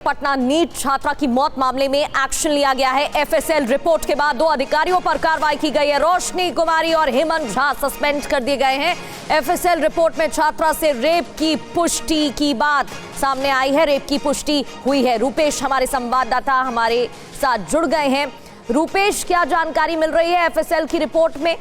Patna NEET छात्रा की मौत मामले में एक्शन लिया गया है। एफएसएल रिपोर्ट के बाद 2 अधिकारियों पर कार्रवाई की गई है। रोशनी कुमारी और हेमंत झा सस्पेंड कर दिए गए हैं। एफएसएल रिपोर्ट में छात्रा से रेप की पुष्टि की बात सामने आई है। रेप की पुष्टि हुई है। रूपेश हमारे संवाददाता हमारे साथ जुड़ गए हैं। रूपेश, क्या जानकारी मिल रही है एफएसएल की रिपोर्ट में?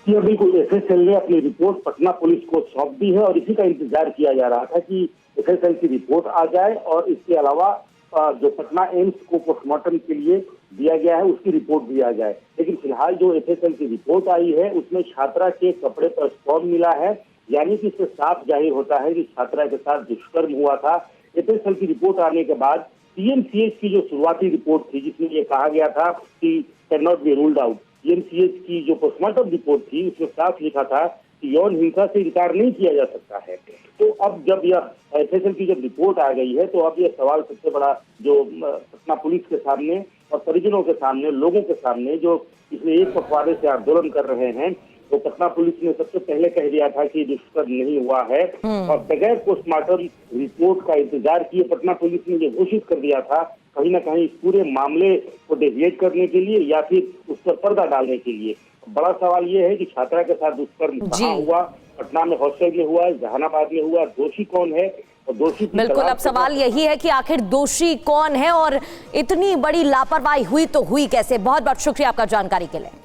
ये बिल्कुल एफएसएल ने अपनी रिपोर्ट पटना पुलिस को सौंप दी है और इसी का इंतजार किया जा रहा था कि एफएसएल की रिपोर्ट आ जाए और इसके अलावा जो पटना एम्स को पोस्टमार्टम के लिए दिया गया है उसकी रिपोर्ट भी आ जाए। लेकिन फिलहाल जो एफएसएल की रिपोर्ट आई है उसमें छात्रा के कपड़े पर स्पर्म मिला है, यानी कि इससे साफ जाहिर होता है कि छात्रा के साथ दुष्कर्म हुआ था। एफएसएल की रिपोर्ट आने के बाद पीएमसीएच की जो शुरुआती रिपोर्ट थी जिसमें ये कहा गया था कि can not be ruled out, PMCH की जो पोस्टमार्टम रिपोर्ट थी उसमें साफ लिखा था कि यौन हिंसा से इनकार नहीं किया जा सकता है। तो अब जब यह एफएसएल की जब रिपोर्ट आ गई है तो अब यह सवाल सबसे बड़ा जो पटना पुलिस के सामने और परिजनों के सामने, लोगों के सामने जो पिछले एक पखवाड़े से आंदोलन कर रहे हैं, तो पटना पुलिस ने सबसे पहले कह दिया था कि दुष्कर्म नहीं हुआ है और बगैर पोस्टमार्टम रिपोर्ट का इंतजार किए पटना पुलिस ने ये घोषित कर दिया था कहीं ना कहीं इस पूरे मामले को डेविएट करने के लिए या फिर उस पर पर्दा डालने के लिए। बड़ा सवाल ये है कि छात्रा के साथ दुष्कर्म कहाँ हुआ, पटना में हॉस्टल में हुआ, जहानाबाद में हुआ, दोषी कौन है और दोषी बिल्कुल अब सवाल यही है कि आखिर दोषी कौन है और इतनी बड़ी लापरवाही हुई तो हुई कैसे। बहुत बहुत शुक्रिया आपका जानकारी के लिए।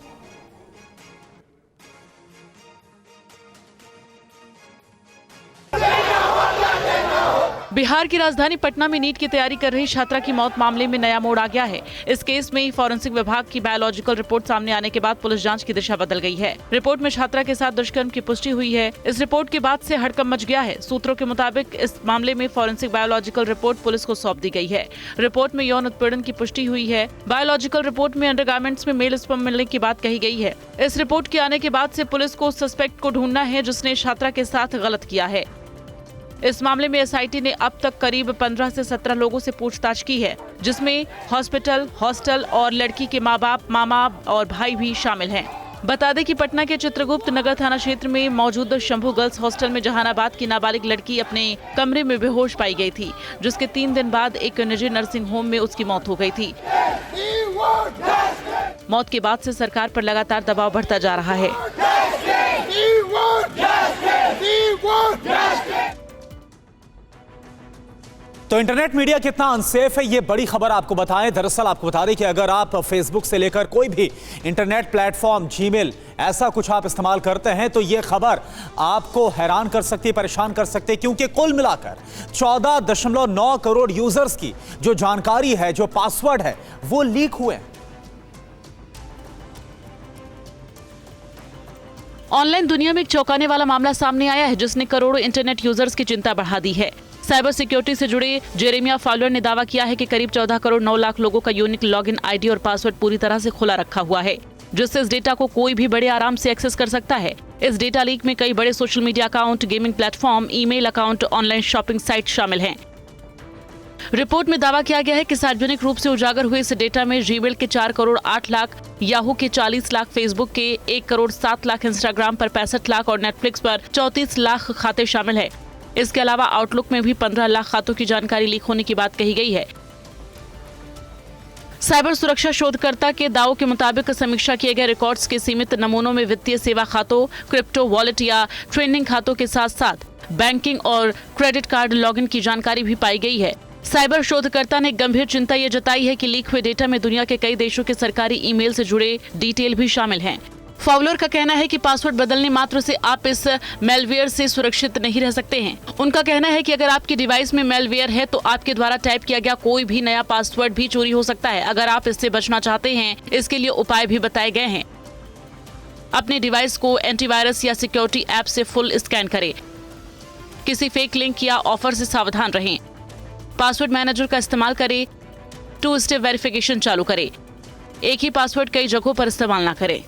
बिहार की राजधानी पटना में नीट की तैयारी कर रही छात्रा की मौत मामले में नया मोड़ आ गया है। इस केस में फॉरेंसिक विभाग की बायोलॉजिकल रिपोर्ट सामने आने के बाद पुलिस जांच की दिशा बदल गई है। रिपोर्ट में छात्रा के साथ दुष्कर्म की पुष्टि हुई है। इस रिपोर्ट के बाद से हड़कंप मच गया है। सूत्रों के मुताबिक इस मामले में फॉरेंसिक बायोलॉजिकल रिपोर्ट पुलिस को सौंप दी गई है। रिपोर्ट में यौन उत्पीड़न की पुष्टि हुई है। बायोलॉजिकल रिपोर्ट में अंडरगारमेंट्स में मेल स्पर्म मिलने की बात कही गई है। इस रिपोर्ट के आने के बाद से पुलिस को सस्पेक्ट को ढूंढना है जिसने छात्रा के साथ गलत किया है। इस मामले में एसआईटी ने अब तक करीब 15 से 17 लोगों से पूछताछ की है, जिसमें हॉस्टल और लड़की के माँ बाप, मामा और भाई भी शामिल हैं। बता दें कि पटना के चित्रगुप्त नगर थाना क्षेत्र में मौजूद शंभू गर्ल्स हॉस्टल में जहानाबाद की नाबालिग लड़की अपने कमरे में बेहोश पाई गई थी, जिसके 3 दिन बाद एक निजी नर्सिंग होम में उसकी मौत हो गई थी। मौत के बाद से सरकार पर लगातार दबाव बढ़ता जा रहा है। तो इंटरनेट मीडिया कितना अनसेफ है ये बड़ी खबर आपको बताएं। दरअसल आपको बता दें कि अगर आप फेसबुक से लेकर कोई भी इंटरनेट प्लेटफॉर्म, जीमेल, ऐसा कुछ आप इस्तेमाल करते हैं तो ये खबर आपको हैरान कर सकती है, परेशान कर सकती है, क्योंकि कुल मिलाकर 14.9 करोड़ यूजर्स की जो जानकारी है, जो पासवर्ड है, वो लीक हुए हैं। ऑनलाइन दुनिया में एक चौंकाने वाला मामला सामने आया है जिसने करोड़ों इंटरनेट यूजर्स की चिंता बढ़ा दी है। साइबर सिक्योरिटी से जुड़े जेरेमिया फॉलोअर ने दावा किया है कि करीब 14 करोड़ 9 लाख लोगों का यूनिक लॉगिन आईडी और पासवर्ड पूरी तरह से खुला रखा हुआ है, जिससे इस डेटा को कोई भी बड़े आराम से एक्सेस कर सकता है। इस डेटा लीक में कई बड़े social media account, gaming platform, email account, online shopping site शामिल हैं। रिपोर्ट में दावा किया गया है कि सार्वजनिक रूप से उजागर हुए इस डेटा में जीमेल के 4 करोड़ 8 लाख, याहू के 40 लाख, फेसबुक के 1 करोड़ 7 लाख, इंस्टाग्राम पर 65 लाख और नेटफ्लिक्स पर 34 लाख खाते शामिल है। इसके अलावा आउटलुक में भी 15 लाख खातों की जानकारी लीक होने की बात कही गई है। साइबर सुरक्षा शोधकर्ता के दावों के मुताबिक समीक्षा किए गए रिकॉर्ड्स के सीमित नमूनों में वित्तीय सेवा खातों, क्रिप्टो वॉलेट या ट्रेडिंग खातों के साथ साथ बैंकिंग और क्रेडिट कार्ड लॉगिन की जानकारी भी पाई गई है। साइबर शोधकर्ता ने गंभीर चिंता ये जताई है कि लीक हुए डेटा में दुनिया के कई देशों के सरकारी ईमेल से जुड़े डिटेल भी शामिल हैं। फॉलोअर का कहना है कि पासवर्ड बदलने मात्र से आप इस मेलवेयर से सुरक्षित नहीं रह सकते हैं। उनका कहना है कि अगर आपकी डिवाइस में मेलवेयर है तो आपके द्वारा टाइप किया गया कोई भी नया पासवर्ड भी चोरी हो सकता है। अगर आप इससे बचना चाहते हैं, इसके लिए उपाय भी बताए गए हैं। अपने डिवाइस को एंटीवायरस या सिक्योरिटी ऐप से फुल स्कैन करें। किसी फेक लिंक या ऑफर से सावधान रहें। पासवर्ड मैनेजर का इस्तेमाल करें। 2 स्टेप वेरिफिकेशन चालू करें। एक ही पासवर्ड कई जगहों पर इस्तेमाल न करें।